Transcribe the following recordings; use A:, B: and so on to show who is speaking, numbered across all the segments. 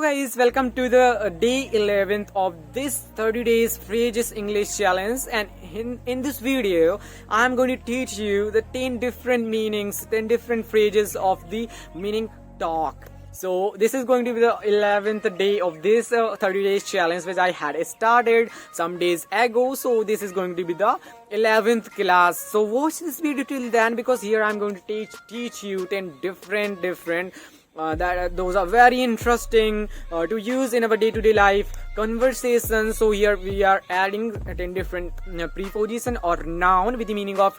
A: guys, welcome to the day 11th of this 30 days phrases English challenge, and in this video I'm going to teach you the 10 different meanings, 10 different phrases of the meaning talk. So this is going to be the 11th day of this 30 days challenge which I had started some days ago. So this is going to be the 11th class. So watch this video till then, because here I'm going to teach you 10 different those are very interesting to use in our day-to-day life conversation. So here we are adding 10 different preposition or noun with the meaning of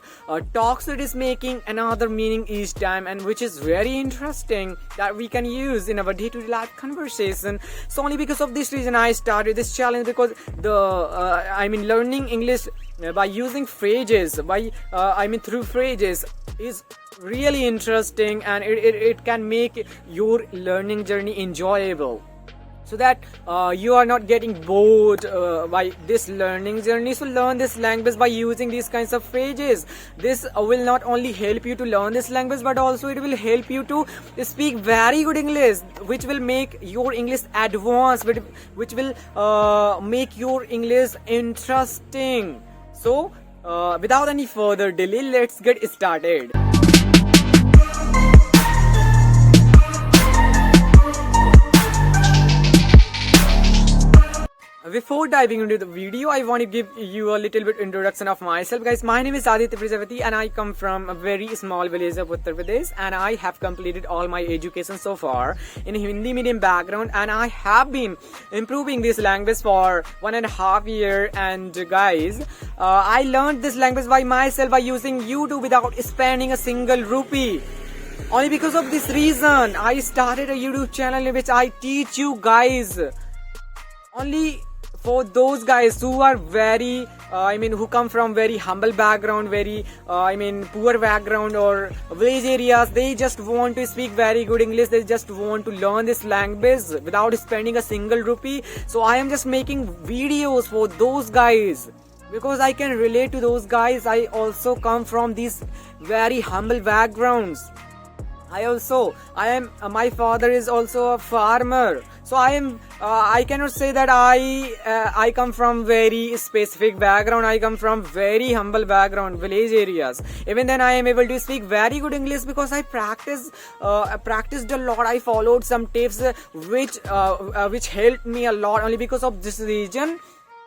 A: talk. So it is making another meaning each time, and which is very interesting that we can use in our day-to-day life conversation. So only because of this reason I started this challenge, because learning English by using phrases, through phrases is really interesting, and it can make your learning journey enjoyable, so that you are not getting bored by this learning journey. So learn this language by using these kinds of phrases. This will not only help you to learn this language, but also it will help you to speak very good English, which will make your English advanced, which will make your English interesting. So without any further delay, let's get started. Before diving into the video, I want to give you a little bit introduction of myself. Guys, my name is Aditya Prajapati and I come from a very small village of Uttar Pradesh, and I have completed all my education so far in Hindi medium background, and I have been improving this language for 1.5 years. And guys, I learned this language by myself by using YouTube without spending a single rupee. Only because of this reason, I started a YouTube channel in which I teach you guys. Only for those guys who are very who come from very humble background, very poor background or village areas, they just want to speak very good English, they just want to learn this language without spending a single rupee. So I am just making videos for those guys, because I can relate to those guys. I also come from these very humble backgrounds. My father is also a farmer. So I cannot say that I come from very specific background. I come from very humble background, village areas. Even then I am able to speak very good English because I practiced a lot. I followed some tips which helped me a lot. Only because of this reason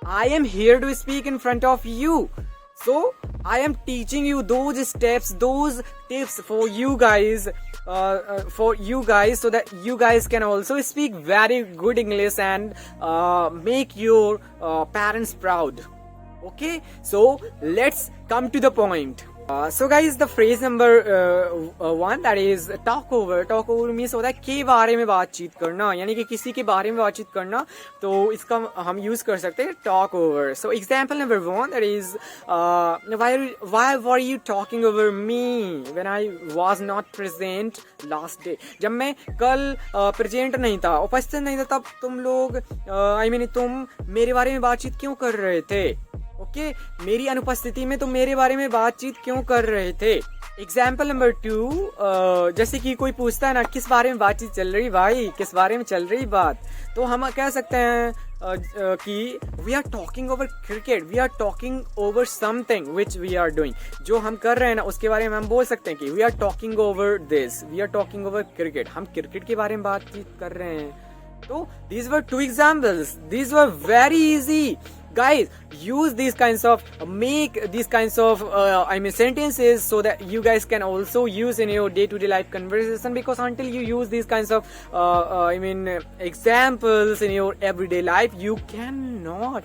A: I am here to speak in front of you. So I am teaching you those steps, those tips for you guys, so that you guys can also speak very good English and make your parents proud. Okay, so let's come to the point. So guys, the phrase number 1, that is talk over. Talk over means होता है के बारे में बातचीत करना, यानी कि किसी के बारे में बातचीत करना. तो इसका हम यूज कर सकते हैं talk over. So example number 1, that is why were you talking over me when I was not present last day? जब मैं कल प्रेजेंट नहीं था, उपस्थित नहीं था, तब तुम लोग तुम मेरे बारे में बातचीत क्यों कर रहे थे? ओके, मेरी अनुपस्थिति में तुम मेरे बारे में बातचीत क्यों कर रहे थे? एग्जाम्पल नंबर 2, जैसे कि कोई पूछता है ना, किस बारे में बातचीत चल रही भाई, किस बारे में चल रही बात, तो हम कह सकते हैं कि we are talking over cricket, we are talking over something which we are doing. जो हम कर रहे हैं ना उसके बारे में हम बोल सकते हैं कि we are talking over this, we are talking over cricket. हम क्रिकेट के बारे में बातचीत कर रहे हैं. तो these were 2 examples. These were very easy. Guys, use these kinds of sentences so that you guys can also use in your day-to-day life conversation, because until you use these kinds of examples in your everyday life, you cannot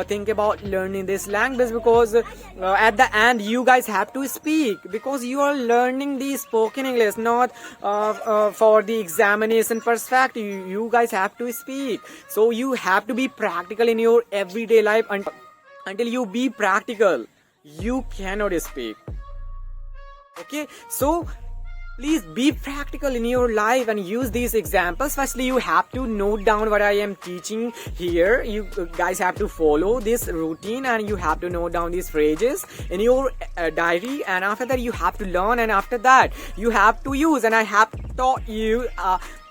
A: think about learning this language, because at the end you guys have to speak, because you are learning the spoken English, not for the examination perspective. You guys have to speak, so you have to be practical in your everyday life. Until you be practical, you cannot speak. Okay, so please be practical in your life and use these examples. Firstly, you have to note down what I am teaching here. You guys have to follow this routine and you have to note down these phrases in your diary, and after that you have to learn, and after that you have to use. And I have taught you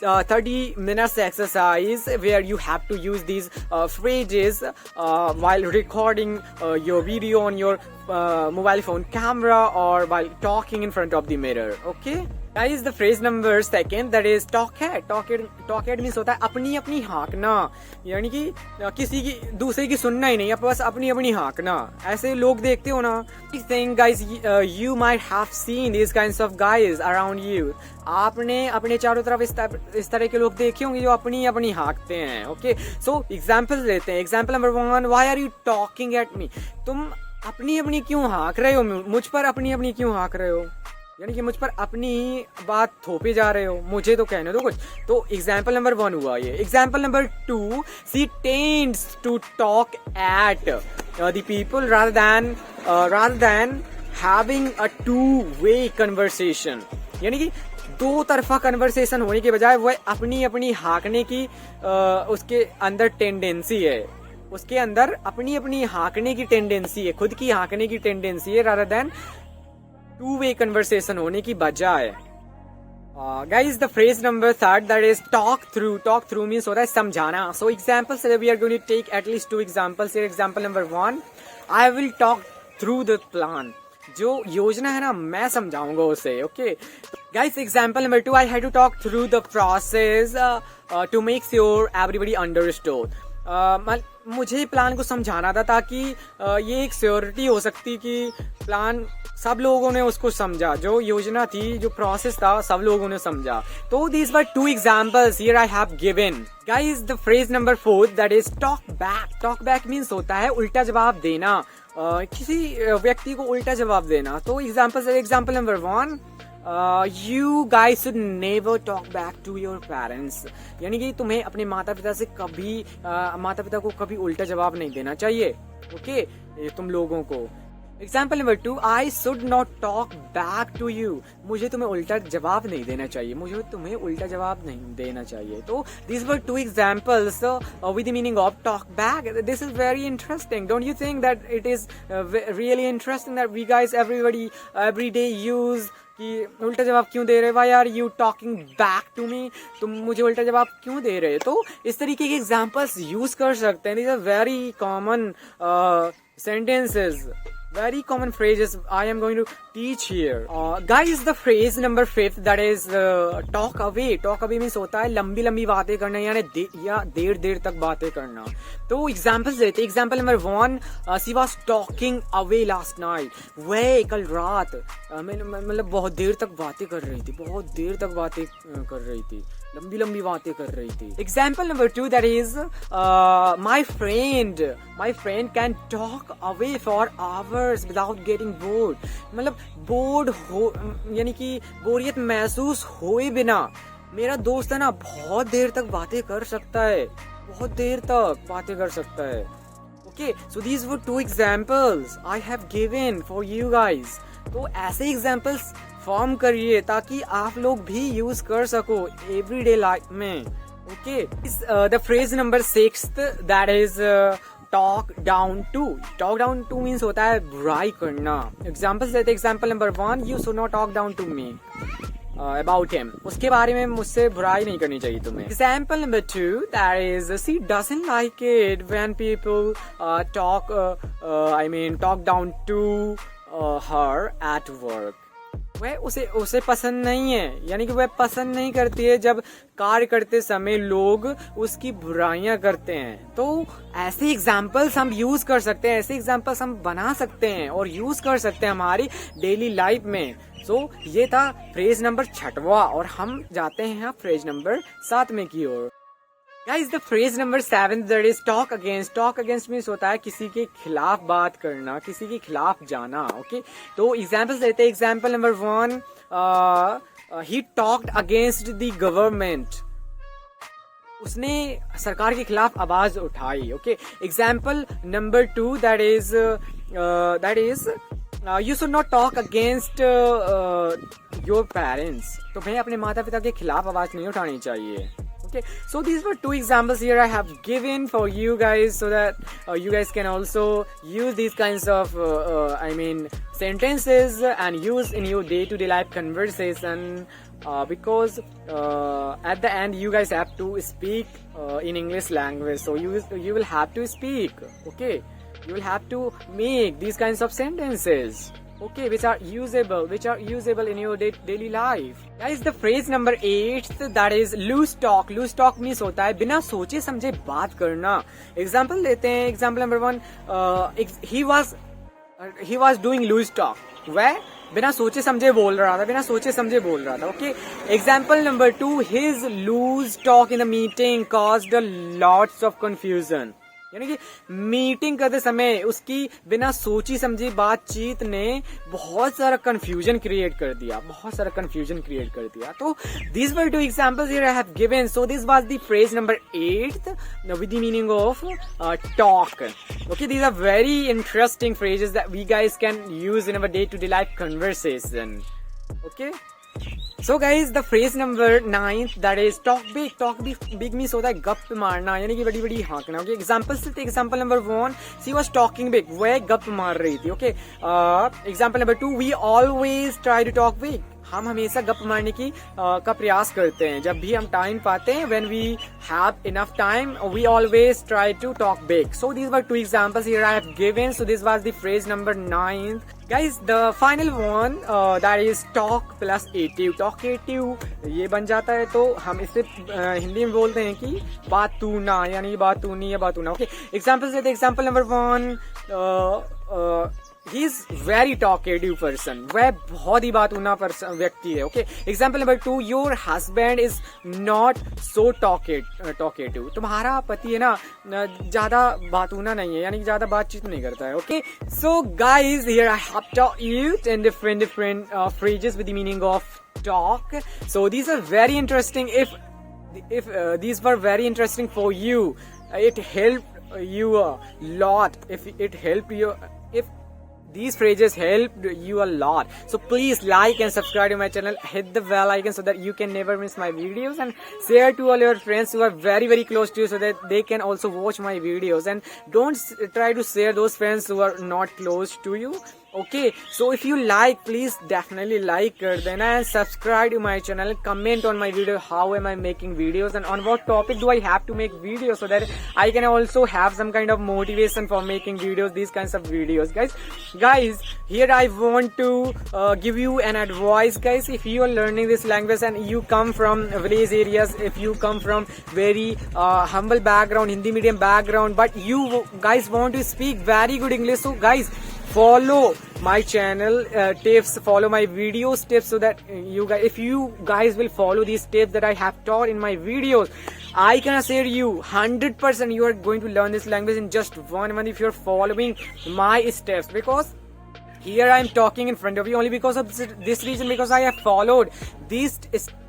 A: 30 minutes exercise where you have to use these phrases while recording your video on your mobile phone camera or while talking in front of the mirror. Okay guys, the phrase number second, that is talk head. Talk head means होता है अपनी अपनी हाँकना, यानी कि किसी की दूसरे की सुनना ही नहीं, आप बस अपनी अपनी हाँकना. ऐसे लोग देखते हो ना. I think guys you might have seen these kinds of guys around you. आपने अपने चारों तरफ इस तरह के लोग देखे होंगे जो अपनी अपनी हाँकते हैं. ओके, सो एग्जाम्पल लेते हैं. Example number 1, why are you talking at me. तुम अपनी अपनी क्यों हाँक रहे हो, मुझ पर अपनी अपनी क्यों हाँक रहे हो, यानी कि मुझ पर अपनी बात थोपे जा रहे हो, मुझे तो कहने दो कुछ. तो एग्जाम्पल नंबर 1 हुआ ये. Example number 2, she tends to talk at the people rather than having a two-way conversation. यानी कि दो तरफा कन्वर्सेशन होने के बजाय वह अपनी अपनी हाँकने की उसके अंदर टेंडेंसी है, उसके अंदर अपनी अपनी हाँकने की टेंडेंसी है, खुद की हाँकने की टेंडेंसी है rather than two-way conversation होने की बजाय. Guys, the phrase number 3, that is talk through. Talk through means होता है समझाना. So examples, we are going to take at least 2 examples here. Example number 1, I will talk through the plan. जो योजना है ना, मैं समझाऊंगा उसे. Okay guys, example number 2, I had to talk through the process to make sure everybody understood. मुझे plan को समझाना था ताकि ये एक श्योरिटी हो सकती कि प्लान सब लोगों ने उसको समझा, जो योजना थी, जो प्रोसेस था, सब लोगों ने समझा. तो these were 2 examples here I have given. Guys, the phrase number 4, that is talk back. Talk back means होता है उल्टा जवाब देना, किसी व्यक्ति को उल्टा जवाब देना. तो example number 1, you guys should never talk back to your parents. यानी कि तुम्हें अपने माता पिता को कभी उल्टा जवाब नहीं देना चाहिए. ओके, तुम लोगों को. Example number 2, I should not talk back to you. मुझे तुम्हें उल्टा जवाब नहीं देना चाहिए, मुझे तुम्हें उल्टा जवाब नहीं देना चाहिए. तो these were 2 examples with the meaning of talk back. This is very interesting. Don't you think that it is really interesting that we guys every day use कि उल्टा जवाब क्यों दे रहे, why are you talking back to me, तुम मुझे उल्टा जवाब क्यों दे रहे. तो इस तरीके के एग्जाम्पल्स यूज कर सकते हैं. These are very common sentences, very common phrases I am going to teach here. Guys, the phrase number 5, that is talk away. Talk away means होता है लंबी लंबी बातें करना, यानी देर तक बातें करना. तो एग्जाम्पल्स देते. Example number 1, she was talking away last night. वह कल रात मतलब बहुत देर तक बातें कर रही थी, लंबी लंबी बातें कर रही थी. Example number 2, that is my friend can talk away for hours without getting bored. मतलब बोर्ड हो, यानी कि बोरियत महसूस होए बिना मेरा दोस्त है ना बहुत देर तक बातें कर सकता है. Okay, so these were 2 examples I have given for you guys. तो ऐसे एग्जाम्पल्स फॉर्म करिए ताकि आप लोग भी यूज कर सको एवरीडे लाइफ में. Okay, the phrase number 6, that is talk down to. Talk down to means होता है बुराई करना. एग्जाम्पल्स देते. Example number 1, you should not talk down to me about him. उसके बारे में मुझसे बुराई नहीं करनी चाहिए तुम्हें. Example number 2, that is she doesn't like it when people talk down to her at work. वह उसे पसंद नहीं है, यानी कि वह पसंद नहीं करती है जब कार्य करते समय लोग उसकी बुराइयां करते हैं. तो ऐसे एग्जाम्पल्स हम यूज कर सकते हैं, ऐसे एग्जाम्पल्स हम बना सकते हैं और यूज कर सकते हैं हमारी डेली लाइफ में. सो ये था फ्रेज नंबर 6वां और हम जाते हैं फ्रेज नंबर 7 की ओर. Guys, the phrase number 7, that is talk against. Talk against means होता है किसी के खिलाफ बात करना, किसी के खिलाफ जाना. ओके, तो एग्जाम्पल्स देते हैं. Example number 1, he talked against the government. उसने सरकार के खिलाफ आवाज उठाई. Okay, example number 2, that is you should not talk against your parents. तो भाई अपने माता पिता के खिलाफ आवाज नहीं उठानी चाहिए. Okay, so these were 2 examples here I have given for you guys so that you guys can also use these kinds of sentences and use in your day-to-day life conversation because at the end you guys have to speak in English language, so you will have to speak, okay? You will have to make these kinds of sentences, okay, which are usable in your daily life. Guys, the phrase number 8, that is loose talk. Loose talk means होता है बिना सोचे समझे बात करना. Example लेते हैं. Example number 1, he was doing loose talk. Where? बिना सोचे समझे बोल रहा था. Okay. Example number 2, his loose talk in the meeting caused a lots of confusion. यानी कि मीटिंग करते समय उसकी बिना सोची समझी बातचीत ने बहुत सारा कंफ्यूजन क्रिएट कर दिया. तो these were 2 examples here I have given. So this was the phrase number 8 with the meaning of talk. Okay, these are very interesting phrases that we guys can use in our day-to-day life conversation. Okay. So guys, the phrase number 9, that is talk big. Talk big means होता है गप मारना, यानी कि बड़ी हाँकना. Okay, example number 1, she was talking big. वह गप मार रही थी. Okay, example number 2, we always try to talk big. हम हमेशा गप मारने की का प्रयास करते हैं जब भी हम टाइम पाते हैं. When we have enough time, we always try to talk big. So these were 2 examples here I have given. So this was the phrase number 9. Guys, the final one, that is talk plus ative. Talkative ये बन जाता है तो हम इसे हिंदी में बोलते हैं कि बातूना, यानी बातूनी या बातूना. Okay, examples लेते. Example number 1, he is very talkative person. वह बहुत ही बातूना व्यक्ति है. Okay, example number 2, your husband is not so talkative. तुम्हारा पति है ना ज्यादा बातूना नहीं है, यानी ज्यादा बातचीत नहीं करता है. Okay, so guys, here I have taught you 10 different phrases with the meaning of talk. So these are very interesting. If these were very interesting for you, it helped you a lot. If these phrases helped you a lot, so please like and subscribe to my channel, hit the bell icon so that you can never miss my videos, and share to all your friends who are very, very close to you so that they can also watch my videos. And don't try to share those friends who are not close to you. Okay, so if you like, please definitely like कर देना and subscribe to my channel. Comment on my video how am I making videos and on what topic do I have to make videos so that I can also have some kind of motivation for making videos, these kinds of videos. Guys, here I want to give you an advice, guys. If you are learning this language and you come from village areas, if you come from very humble background, Hindi medium background, but you guys want to speak very good English, so guys, follow my channel tips, follow my videos tips, so that if you guys will follow these tips that I have taught in my videos, I can assure you 100% you are going to learn this language in just 1 month if you are following my steps. Because here I am talking in front of you only because of this reason, because I have followed these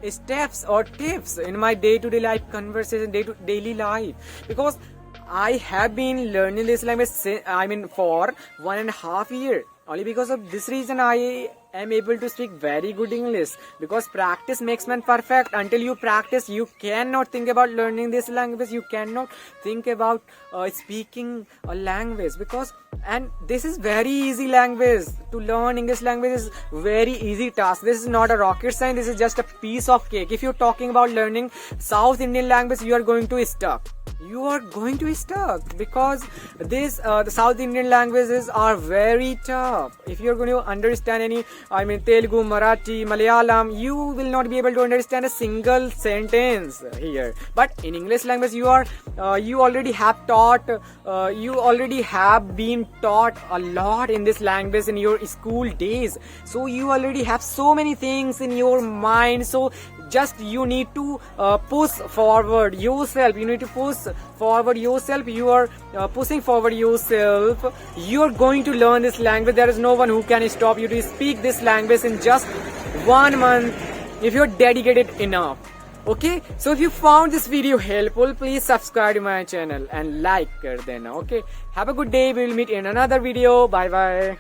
A: steps or tips in my day-to-day life conversation, daily life. Because I have been learning this language for 1.5 years. Only because of this reason I am able to speak very good English. Because practice makes man perfect. Until you practice, you cannot think about learning this language. You cannot think about speaking a language. And this is very easy language. To learn English language is very easy task. This is not a rocket science. This is just a piece of cake. If you're talking about learning South Indian language, you are going to stuck. Because the South Indian languages are very tough. If you're going to understand any, Telugu, Marathi, Malayalam, you will not be able to understand a single sentence here. But in English language, you already have been taught a lot in this language in your school days. So you already have so many things in your mind. So just you need to push forward yourself. You need to push forward yourself. You are pushing forward yourself. You are going to learn this language. There is no one who can stop you to speak this language in just 1 month if you are dedicated enough. Okay, so if you found this video helpful, please subscribe to my channel and like kar dena. Okay, have a good day. We will meet in another video. Bye bye.